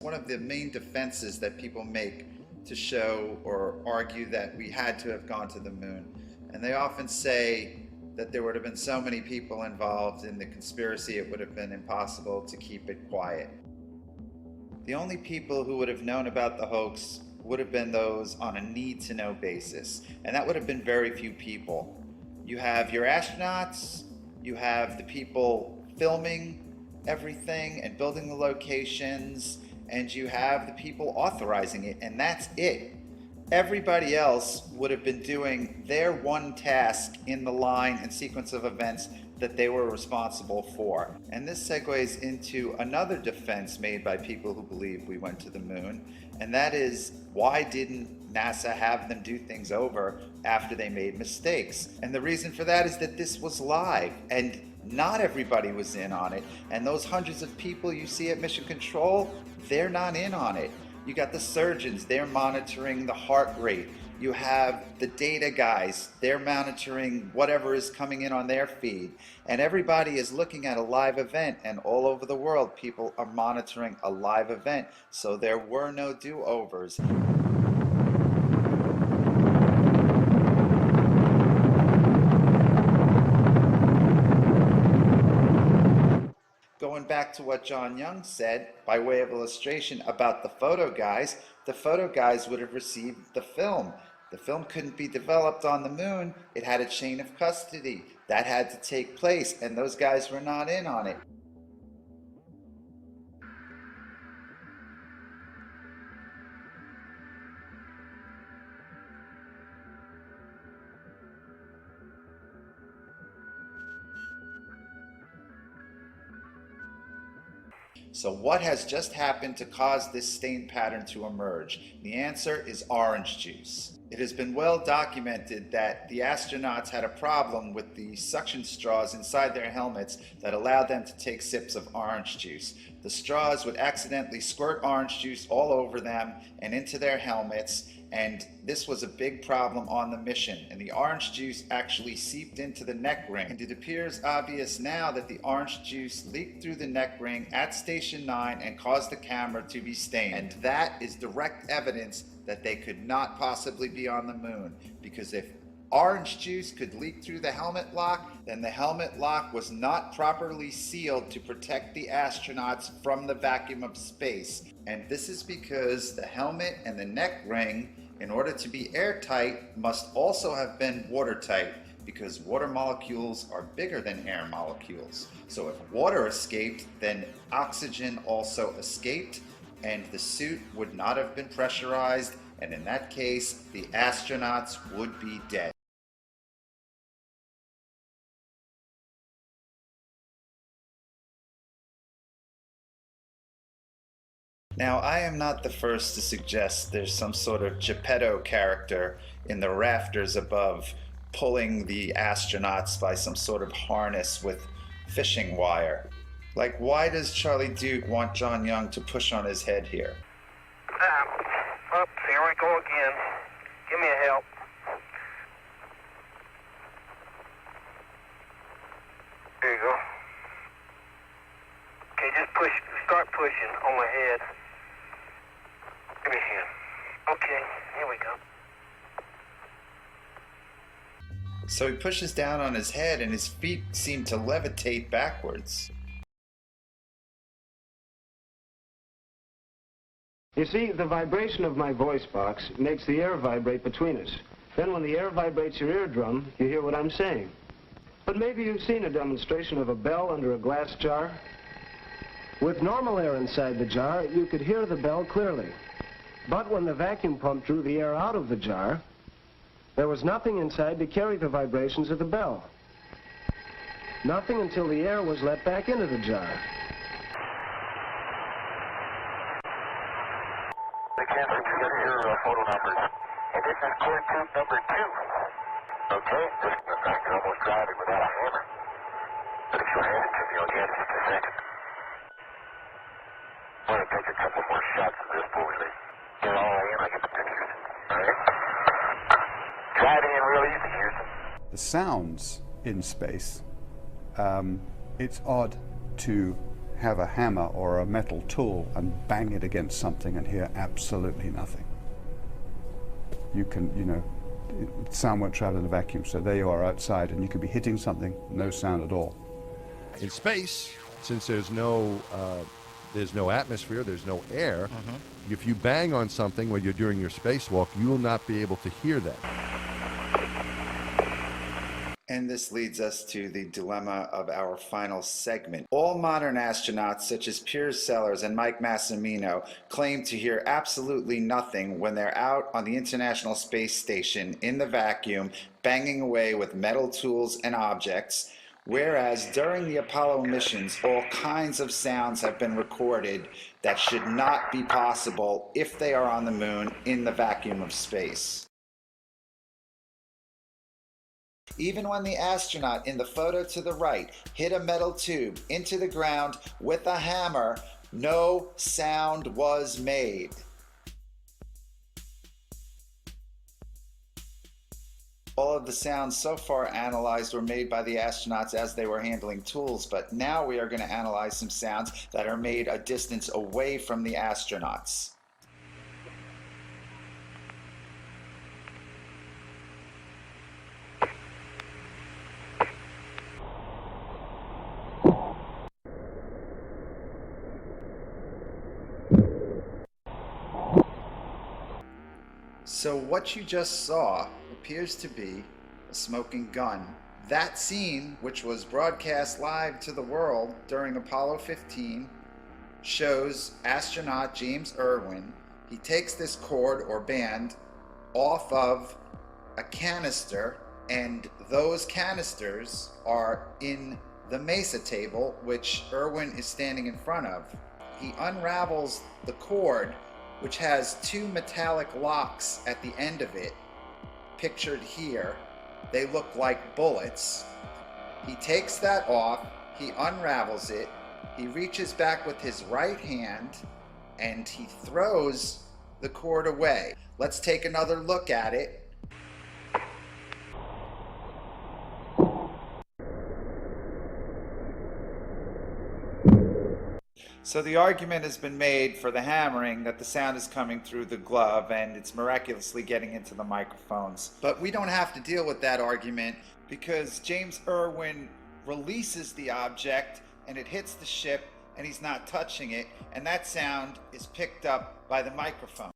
One of the main defenses that people make to show or argue that we had to have gone to the moon, and they often say that there would have been so many people involved in the conspiracy it would have been impossible to keep it quiet. The only people who would have known about the hoax would have been those on a need-to-know basis, and that would have been very few people. You have your astronauts, you have the people filming everything and building the locations, and you have the people authorizing it, and that's it. Everybody else would have been doing their one task in the line and sequence of events that they were responsible for. And this segues into another defense made by people who believe we went to the moon, and that is, why didn't NASA have them do things over after they made mistakes? And the reason for that is that this was live, and not everybody was in on it. And those hundreds of people you see at Mission Control, they're not in on it. You got the surgeons, they're monitoring the heart rate. You have the data guys, they're monitoring whatever is coming in on their feed. And everybody is looking at a live event, and all over the world, people are monitoring a live event. So there were no do-overs. Going back to what John Young said, by way of illustration, about the photo guys would have received the film. The film couldn't be developed on the moon. It had a chain of custody. That had to take place, and those guys were not in on it. So what has just happened to cause this stain pattern to emerge? The answer is orange juice. It has been well documented that the astronauts had a problem with the suction straws inside their helmets that allowed them to take sips of orange juice. The straws would accidentally squirt orange juice all over them and into their helmets, and this was a big problem on the mission, and the orange juice actually seeped into the neck ring. And it appears obvious now that the orange juice leaked through the neck ring at Station 9 and caused the camera to be stained. And that is direct evidence that they could not possibly be on the moon, because if orange juice could leak through the helmet lock, then the helmet lock was not properly sealed to protect the astronauts from the vacuum of space. And this is because the helmet and the neck ring, in order to be airtight, must also have been watertight, because water molecules are bigger than air molecules. So if water escaped, then oxygen also escaped, and the suit would not have been pressurized, and in that case, the astronauts would be dead. Now, I am not the first to suggest there's some sort of Geppetto character in the rafters above, pulling the astronauts by some sort of harness with fishing wire. Like, why does Charlie Duke want John Young to push on his head here? Oops, here we go again. Give me a help. There you go. Okay, just push, start pushing on my head. Give me a hand. Okay, here we go. So he pushes down on his head and his feet seem to levitate backwards. You see, the vibration of my voice box makes the air vibrate between us. Then when the air vibrates your eardrum, you hear what I'm saying. But maybe you've seen a demonstration of a bell under a glass jar. With normal air inside the jar, you could hear the bell clearly. But when the vacuum pump drew the air out of the jar, there was nothing inside to carry the vibrations of the bell. Nothing until the air was let back into the jar. They can't forget your photo numbers. And this is clear tube number 2. Okay, just in fact, you're almost driving without a hammer. But if you'll hand it to me, I'll get it in just a second. I'm going to take a couple more shots of this before we leave. Get it all in, I get the pictures. All right? Drive in real easy, Houston. The sounds in space, it's odd to have a hammer or a metal tool and bang it against something and hear absolutely nothing. You can, sound won't travel in a vacuum, so there you are outside and you could be hitting something, no sound at all. In space, since there's no atmosphere, there's no air, if you bang on something when you're doing your spacewalk, you will not be able to hear that. And this leads us to the dilemma of our final segment. All modern astronauts, such as Piers Sellers and Mike Massimino, claim to hear absolutely nothing when they're out on the International Space Station in the vacuum, banging away with metal tools and objects, whereas during the Apollo missions, all kinds of sounds have been recorded that should not be possible if they are on the moon in the vacuum of space. Even when the astronaut in the photo to the right hit a metal tube into the ground with a hammer, no sound was made. All of the sounds so far analyzed were made by the astronauts as they were handling tools, but now we are going to analyze some sounds that are made a distance away from the astronauts. So what you just saw appears to be a smoking gun. That scene, which was broadcast live to the world during Apollo 15, shows astronaut James Irwin. He takes this cord or band off of a canister, and those canisters are in the mesa table, which Irwin is standing in front of. He unravels the cord, which has two metallic locks at the end of it, pictured here. They look like bullets. He takes that off, he unravels it, he reaches back with his right hand, and he throws the cord away. Let's take another look at it. So the argument has been made for the hammering that the sound is coming through the glove and it's miraculously getting into the microphones. But we don't have to deal with that argument because James Irwin releases the object and it hits the ship and he's not touching it, and that sound is picked up by the microphone.